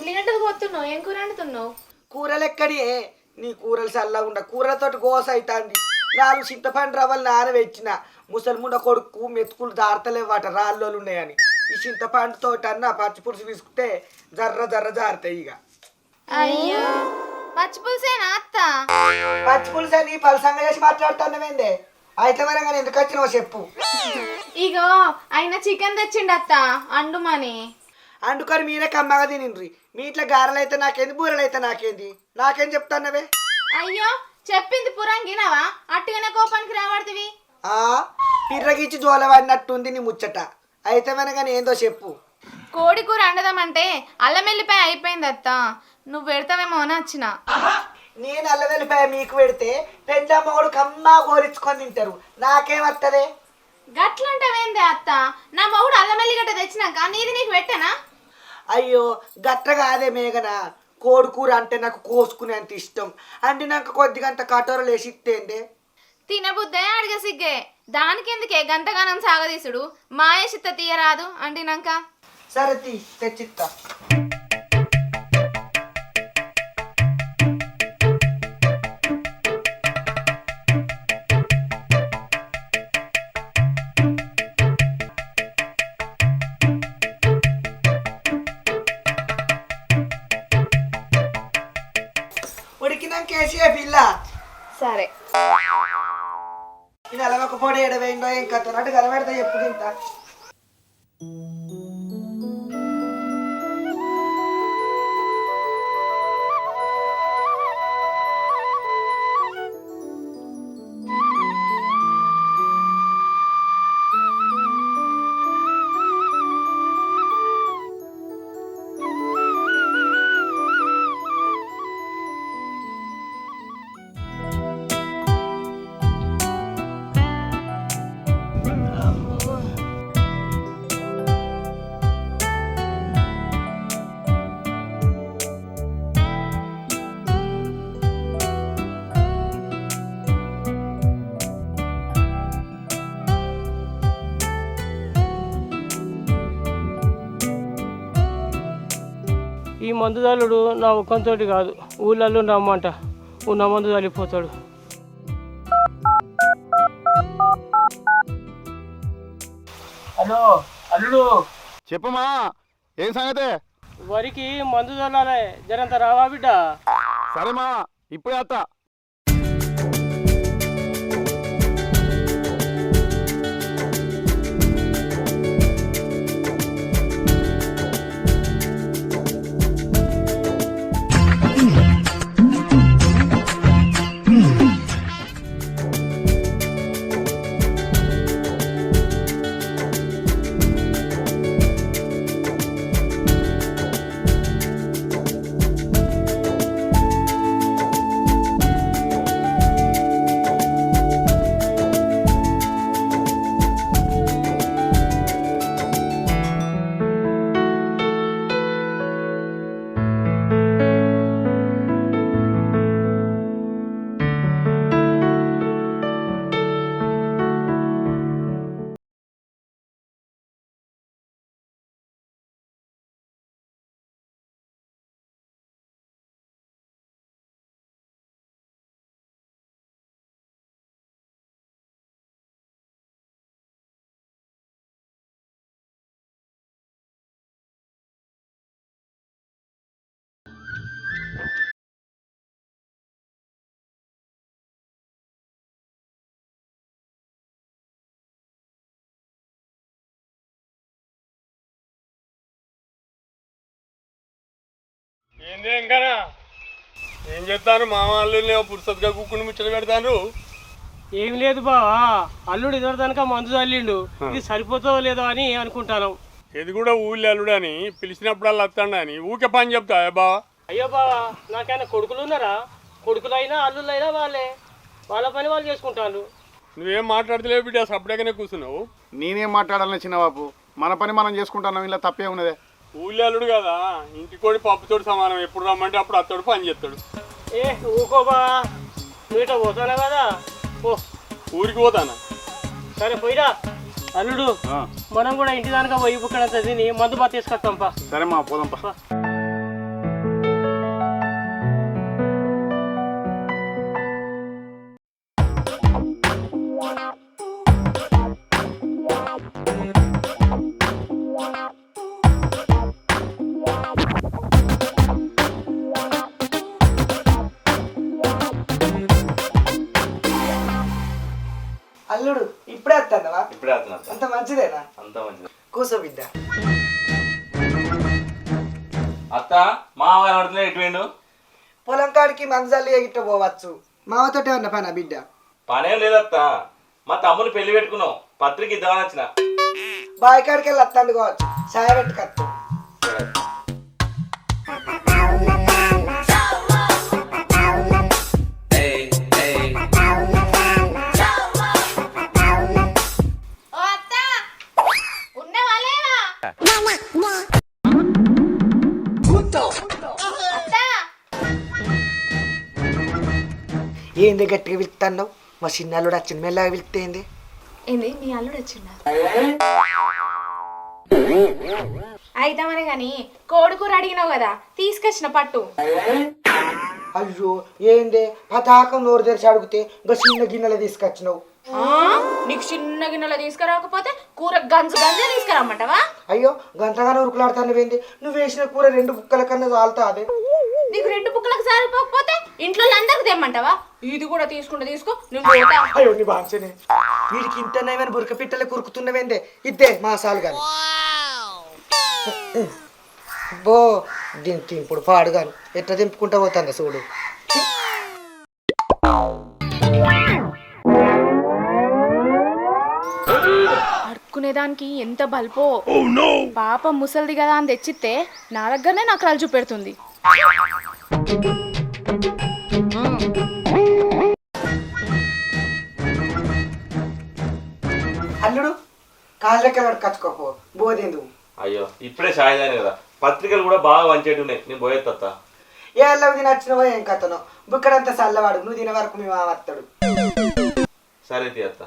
ఉల్లిగడ్డలు పోతున్నావు, ఏం కూర వండుతున్నావు? కూరలు ఎక్కడియే నీ కూరలు చల్లగుండా కూరలతోటి గోస అవుతుంది. 4 చింతపండు రవ్వలు నానబెట్టిన ముసలిముండ కొడుకు మెతుకులు దారతలేవాట రాళ్ళోళ్ళు ఉన్నాయని. ఈ చింతపండు తోటన్నా పచ్చిపులుసు తీసుకుంటే జర్ర జర్ర జారుతాయి. ఇక అయ్యో పచ్చి పులుసేనా అత్త? పచ్చిపులుసు అని పలసంగా చేసి మాట్లాడుతున్నావేందే? అయితే మరంగా ఎందుకు వచ్చినావు చెప్పు. ఇగో ఆయన చికెన్ తెచ్చిండు అత్త అండుమని. అందుకని మీరే కమ్మగా తినిండ్రి. మీ ఇంట్లో గారెలు అయితే నాకేంది, బూరెలు అయితే నాకేం చెప్తానవే? అయ్యో చెప్పింది పురంగినవా? అట్టుగానే కోపానికి రావడుతుంది. పిర్రగిచ్చి జోలవాడినట్టుంది నీ ముచ్చట. అయితే మనగానే ఏందో చెప్పు. కోడి కూర వండదామంటే అల్లం వెల్లిపాయ అయిపోయింది అత్త, నువ్వు పెడతావేమో అని వచ్చిన. నేను అల్లం వెల్లిపాయ మీకు పెడితే పెద్దమ్మోడు కమ్మా కోరించుకొని తింటారు, నాకేమత్తదే? గట్లంటావేందే అత్త? నా మొగుడు అల్లం వెల్లిగడ్డ తెచ్చినాక నీది నీకు పెట్టనా? అయ్యో గట్ట కాదే మేఘన, కోడి కూర అంటే నాకు కోసుకునేంత ఇష్టం. అంటే నాకు కొద్దిగంత కటోరలు వేసి ఇస్తేందే. తినబుద్దే అడిగ సిగ్గే, దానికెందుకే గంతగానం సాగదీసుడు? మాయేసిత్త తీయరాదు అంటినాక. సరే తెచ్చిస్తా. ఉడికినాక వేసే పిల్ల. సరే ఇది అలవక పొడి ఎడవేయండో ఏం కత్తనట్టు కనబెడతా ఎప్పుడు ఇంత. ఈ మందుదాలుడు నా ఒక్కంతో కాదు, ఊళ్ళల్లో రమ్మంట ఉన్న మందు తల్లిపోతాడు. హలో అల్లుడు. చెప్పమా, ఏం సంగతే? వరికి మందు చల్లాలే, జరంత రావా బిడ్డ? సరేమా, ఇప్పుడే అత్త. ఏంది ఇంకా ఏం చేస్తాను? మా వాళ్ళు పురుసత్గా కూకుని ముచ్చట పెడతాను. ఏం లేదు బావా, అల్లుడు ఇదొరదానిక మందు చల్లిండు, ఇది సరిపోతుందో లేదో అని అనుకుంటాను. ఇది కూడా ఊళ్ళో అల్లుడు అని పిలిచినప్పుడు వాళ్ళు వస్తాడు అని ఊకే పని చెప్తా బావా. అయ్యో బావా, నాకైనా కొడుకులు ఉన్నారా? కొడుకులైనా అల్లుళ్ళైనా వాళ్ళ పని వాళ్ళు చేసుకుంటాను. నువ్వేం మాట్లాడతలేవు బిడ్డ, సపరేట్గానే కూర్చున్నావు. నేనేం మాట్లాడాలని చిన్న బాబు, మన పని మనం చేసుకుంటున్నాం, ఇలా తప్పే ఉన్నదే. ఊళ్ళో అల్లుడు కదా, ఇంటికోడి పప్పుతోడు సమానం. ఎప్పుడు రమ్మంటే అప్పుడు అత్తడు పని చేస్తాడు. ఏ ఊకో బా, నువ్వు ఇట్లా పోతానా కదా, ఓ ఊరికి పోతానా? సరే పోయిరా. అల్లుడు, మనం కూడా ఇంటి దానికా పోయి బుక్కడంతా తిని మందు బాగా తీసుకొస్తాంపా. సరే మా పోదాంపా. అంత మంచిదేనా? అంత మంచిది. కూసో బిడ్డ. అత్త మామ కనబడుతున్నా ఎటు వేయండు? పొలం కాడికి మంచాలు ఎగిట్ట పోవచ్చు. మామతోటే ఉన్న పని బిడ్డ. పనేం లేదత్త, మా తమ్ముని పెళ్లి పెట్టుకున్నాం, పత్రిక ఇద్దామని వచ్చిన. బావి కాడికి వెళ్ళి వస్తాను కావచ్చు, సాయ పెట్టుకత్తు. ఓ అత్త ఉన్నవా లేవా? అత్త ఏంది గట్టిగా పిలుస్తున్నావు? మా చిన్నాళ్ళు వచ్చింది మెల్లగా పిలిస్తే ఏంది? ఏంది మీ అల్లుడు వచ్చిందా? అయితామని గాని కోడికూర అడిగినావు కదా, తీసుకొచ్చిన పట్టు. అయ్యో ఏంది పతాకం నోరు తెరిచి అడిగితే ఇంకా చిన్న గిన్నెలు తీసుకొచ్చినావు. నీకు చిన్న గిన్నెలో తీసుకురాకపోతే కూర గంజు గంజే తీసుకురమ్మంటావా? అయ్యో గంటగానే ఉరుకులాడుతానువేంది? నువ్వు వేసిన కూర 2 బుక్కల కన్నా చాలుతా అదే. నీకు 2 బుక్కలకు సరిపోకపోతే ఇంట్లో అందరికి తెమ్మంటావా? ఇది కూడా తీసుకుంటే తీసుకో, నేను పోతా. అయ్యో నీ బాంచనే వీడికి ఇంత నయమని బురక పిట్టలే కురుకుతున్నవేందే? ఇద్దే మాసాలు కానీ బో దీనికి ఇప్పుడు పాడుగాను ఎట్లా దింపుకుంటా పోతుందా చూడు. అడుక్కునేదానికి ఎంత బల్పో. పాప ముసలిది కదా అని తెచ్చిస్తే నా దగ్గరనే నాకు రాలు చూపెడుతుంది. అల్లుడు కాళ్ళ దగ్గర కచ్చుకోపో బోదేందు. అయ్యో ఇప్పుడే సాయదాని కదా, పత్రికలు కూడా బాగా వంచేటి ఉన్నాయి, నేను పోయేత్త. ఏ అల్లవి తినచ్చినవో ఏం కథనో బుక్కడంతా చల్లవాడు, నువ్వు తినే వరకు మీ మామ వస్తాడు. సరే తీయత్త.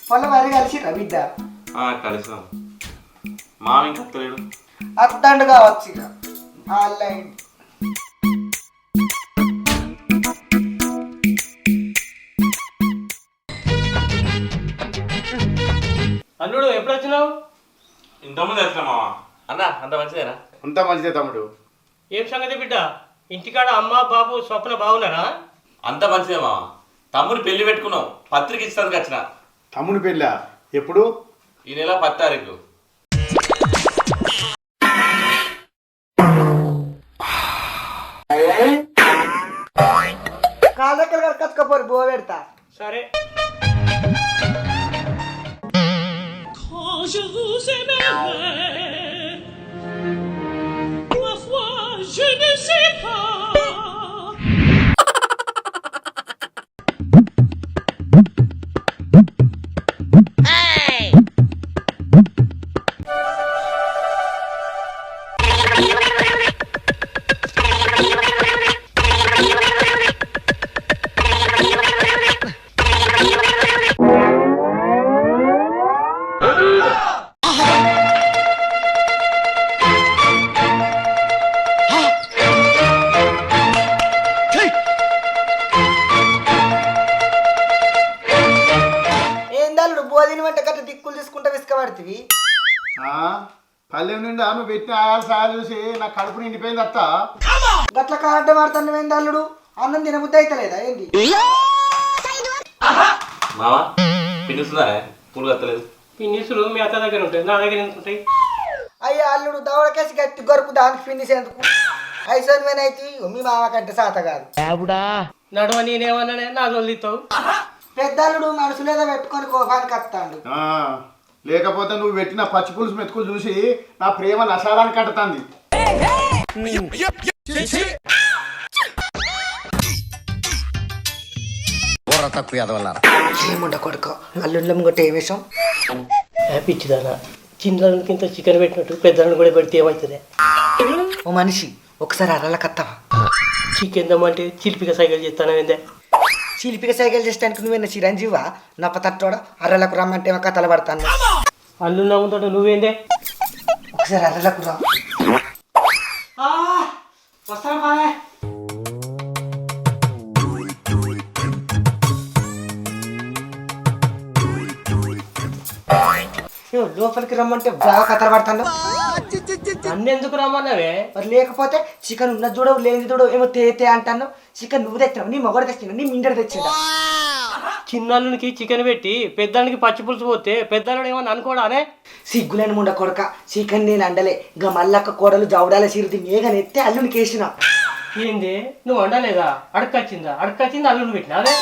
పొలం మరి కలిసిరా బిడ్డ? కలిసాం. మామ ఇంకా వస్తలేడు. అత్తండు కావచ్చు ఇక ఆన్లైన్. అల్లుడు ఎప్పుడు వచ్చినావు? ఇంతకుముందు వచ్చినా మామ. అన్న అంత మంచిదేనా? అంతా మంచిదే తమ్ముడు. ఏం సంగతి బిడ్డ? ఇంటికాడ అమ్మ బాబు స్వప్న బాగున్నారా? అంత మంచిదే మామ. తమ్ముని పెళ్లి పెట్టుకున్నాం, పత్రిక ఇస్తానికి వచ్చిన. తమ్ముని పెళ్ళా ఎప్పుడు? ఈ నెల 10 తారీఖు. కాళ్ళ దగ్గర కచ్చుకోపోరు బో పెడతా. సరే. Quand je vous aimerai, ma foi, je ne sais pas. ఏందల్లుడు బోధిని వంట గట్ట దిక్కులు తీసుకుంటా విసుకబడుతుంది. పల్లెం నిండా నువ్వు పెట్టిన ఆయాలు సాయాలు చూసి నా కడుపు నిండిపోయింది అత్త. గట్ల కాంట మాడుతున్నావు ఏందల్లుడు? అన్నం తినబుద్ధి అయితలేదా ఏంది? మామ పిలుస్తున్నారా? పూలు కత్తలేదు. పిన్నిసులు మీ అత్త దగ్గర ఉంటాయి, నా దగ్గర ఎందుకు ఉంటాయి? అయ్యా అల్లుడు దవడకేసి గట్టి గొరుపు దానికి ఫినిష్ ఎందుకు? ఐసోన్మైనైతే మీ మామ కంటే సాత కాదు. నడవ నేనేమన్నానే, నా జొల్లిస్తావు. పెద్దల్లుడు మనసులేదో పెట్టుకొని కోపానికి వస్తాడు. లేకపోతే నువ్వు పెట్టిన పచ్చి పులుసు మెతుకులు చూసి నా ప్రేమ నసారానికి కట్టుతుంది. ఏముండ కొడుకో అల్లుళ్ళం కొట్టే ఏ విషయం? పిచ్చిదానా, చిన్నదానికి ఇంత చికెన్ పెట్టినట్టు పెద్దలను కూడా పెడితే ఏమవుతుంది? ఓ మనిషి ఒకసారి అర్రల కత్తవా? చికెన్ దమ్మంటే చిలిపిగా సైకిల్ చేస్తాను ఏందే? చిలిపిగా సైకిల్ చేసడానికి నువ్వేనా చిరంజీవా? నప్ప తట్టోడ అర్రలకు రమ్మంటే ఏమో కథలు పడతాను. అల్లు నవ్వుతాడు, నువ్వేందే? ఒకసారి అర్రలకు రా. వస్తాను బాగా. లోపలికి రమ్మంటే బాగా కథలు పడతాను. నన్ను ఎందుకు రమ్మన్నావే? మరి లేకపోతే చికెన్ ఉన్న చూడవు లేని చూడవు ఏమో తే అంటాను. చికెన్ నువ్వు తెచ్చినావు, నీ మొగడు తెచ్చినా, నీ మిండడు తెచ్చిందా? చిన్నల్లునికి చికెన్ పెట్టి పెద్దానికి పచ్చి పులుసు పోతే పెద్దలు ఏమన్నా అనుకోడానే? సిగ్గులేని ముండ కొడక, చికెన్ నేను అండలే. ఇంకా మల్లక్క కోడలు జవడాల సిరిది మేఘన ఎత్తే అల్లునికి వేసిన. ఏంది నువ్వు వండలేదా? అడకొచ్చింది అల్లుని పెట్టినా? అదే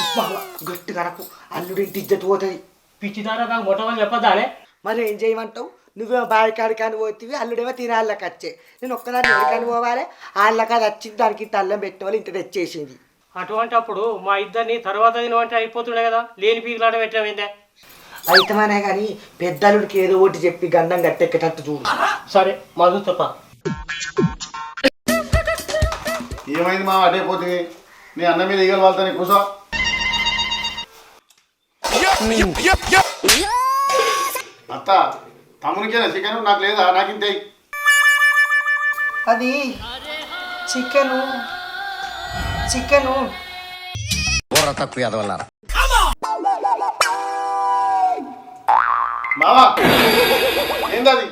గట్టి కనకు, అల్లుడింటి ఇజ్జత్ పోతుంది. పిచ్చిదారా నాకు మొట్టమని చెప్పదానే? మరి ఏం చేయమంటావు? నువ్వేమో బావికాడి కానీ పోతివి, అల్లుడేమో తినాళ్ళకి వచ్చే. నేను ఒక్కదాన్ని ఎవరికాని పోవాలి, వాళ్ళకి అది వచ్చింది, దానికి తల్లం పెట్టేవాళ్ళు ఇంత తెచ్చేసింది. అటువంటి అప్పుడు మా ఇద్దరిని తర్వాత తినవంటే అయిపోతుండే కదా, లేని పీకులాట పెట్టామైందే. అయితమనే కానీ పెద్దల్లుడికి ఏదో ఒకటి చెప్పి గండం గట్టెక్కేటట్టు చూడు. సరే మధు తప్ప ఏమైంది మా అడే పోతుంది? నీ అన్న మీద ఈగలు వాళ్ళతో కూర్చో. అత్త తమ్మునికేనా చికెన్? నాకు లేదా? నాకు ఇంతే. అది చికెను మావా ఏందది?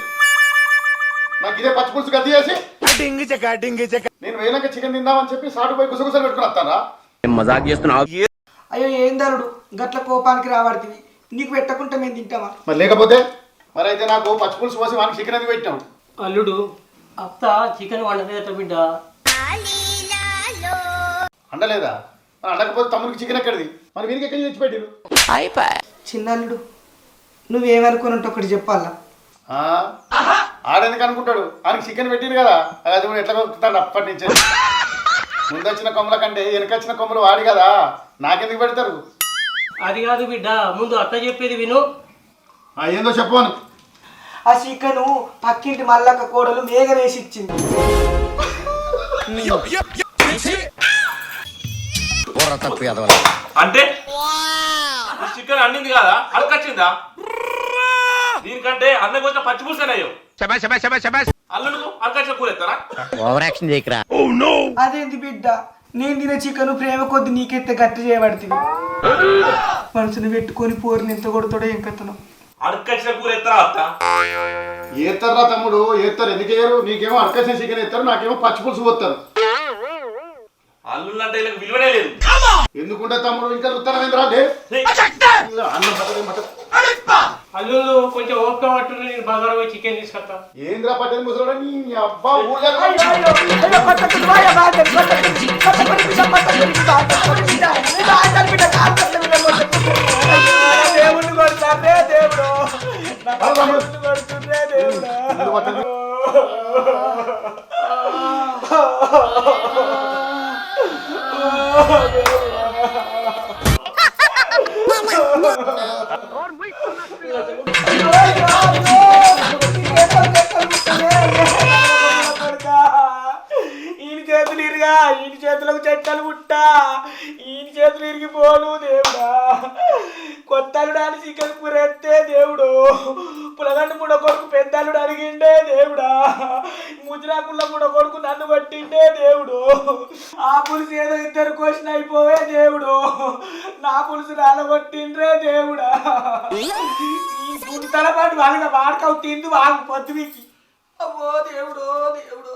నాకు ఇదే పచ్చి పులుసు గది చేసి నేను వేయనాక చికెన్ తిందామని చెప్పి సాటు పోయి గుసగుసలు పెట్టుకుని వస్తారా? అయ్యో ఏందరుడు గట్ల కోపానికి రాబడుతుంది. నీకు పెట్టకుంటే మేము తింటామా? మరి లేకపోతే మరి అయితే నాకు పచ్చి పులుసు పోసి వానికి చికెన్ అది పెట్టాం. అల్లుడు అత్త చికెన్ వండలేదట బిడ్డ. అండలేదా? మరి అండకపోతే తమ్మునికి చికెన్ ఎక్కడిది? మరి వీరికి ఎక్కడి తెచ్చి పెట్టిరు? చిన్నల్లుడు నువ్వేమనుకుని ఉంటే ఒకటి చెప్పాలా? ఆడెందుకు అనుకుంటాడు? ఆయనకి చికెన్ పెట్టిరు కదా, అది కూడా ఎట్లా కొనుక్కుంటాడు అప్పటి నుంచి. ముందొచ్చిన కొమ్మల కంటే వెనకొచ్చిన కొమ్మలు వాడి కదా, నాకెందుకు పెడతారు? అది కాదు బిడ్డ, ముందు అత్త చెప్పేది విను. ఏందో చెప్పాను. ఆ చికెను పక్కింటి మల్లక్క కోడలు మేఘనేసి ఇచ్చింది. అంటే చికెన్ అన్నింది కదా, అడకొచ్చిందా? దీనికంటే అన్నకు వచ్చిన పచ్చి పులుసనయ్యో. అల్లుడు అడకొచ్చిన కూర ఎత్తారా? అదేంటి బిడ్డ, నేను తినే చికెన్ ప్రేమ కొద్ది నీకెత్తే గట్టి చేయబడుతుంది. మనసుని పెట్టుకొని పోరుని ఎంత కొడతాడో ఎంకతను. అడకొచ్చిన కూర ఎత్తారా అత్త? ఏత్తర్రా తమ్ముడు, ఏత్తారు. ఎందుకు వేయరు? నీకేమో అడకసిన చికెన్ ఎత్తారు, నాకేమో పచ్చి పులుసు పోతారు. అల్లుళ్ళంటే వీళ్ళకి విలువనే లేదు. ఎందుకుంటే తమ్ముడు ఇంకా ఉత్తరమేంద్రా? అన్నం పట్టదే మట. అల్లుళ్ళు కొంచెం ఓపిక పట్టుండే, నేను బజార్ పోయి చికెన్ తీసుకొస్తా. ఏంద్రా పట్టేది ముసలోడా? నీ అబ్బా ఊళ్ళో దేవుడిని కొడతారే దేవుడు, కొడుతుండే దేవుడు. ఈయన చేతులు ఇరుగా, ఈయన చేతులకు చెట్టలు పుట్టా, ఈయన చేతులు ఇరిగిపోను దేవుడా. కొత్త అల్లుడాని చికెన్ కూర ఎత్తే దేవుడు, పులగండు ముడ కొడుకు పెద్ద అల్లుడు అడిగిండే దేవుడా. ముద్రాకుల్ల ముడ కొడుకు నన్ను పట్టిండే దేవుడు. ఆ పులుసు ఏదో ఇద్దరు క్వశ్చన్ అయిపోవే దేవుడు, నా పులుసు రాలగొట్టిండ్రే దేవుడా. ఈ గుంటల పాటు వాళ్ళగా వాడకవు తిందు వాగు పొద్దుకి. అమ్మో దేవుడు దేవుడు.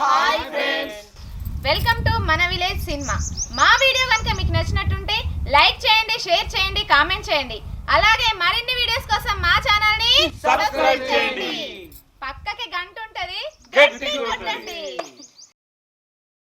హాయ్ ఫ్రెండ్స్, వెల్కమ్ టు మన విలేజ్ సినిమా. మా వీడియో కనుక మీకు నచ్చినట్టుంటే లైక్ చేయండి, షేర్ చేయండి, కామెంట్ చేయండి. అలాగే మరిన్ని వీడియోస్ కోసం మా ఛానల్ ని సబ్స్క్రైబ్ చేయండి. పక్కకి గంట ఉంటది, గట్టిగా కొట్టండి.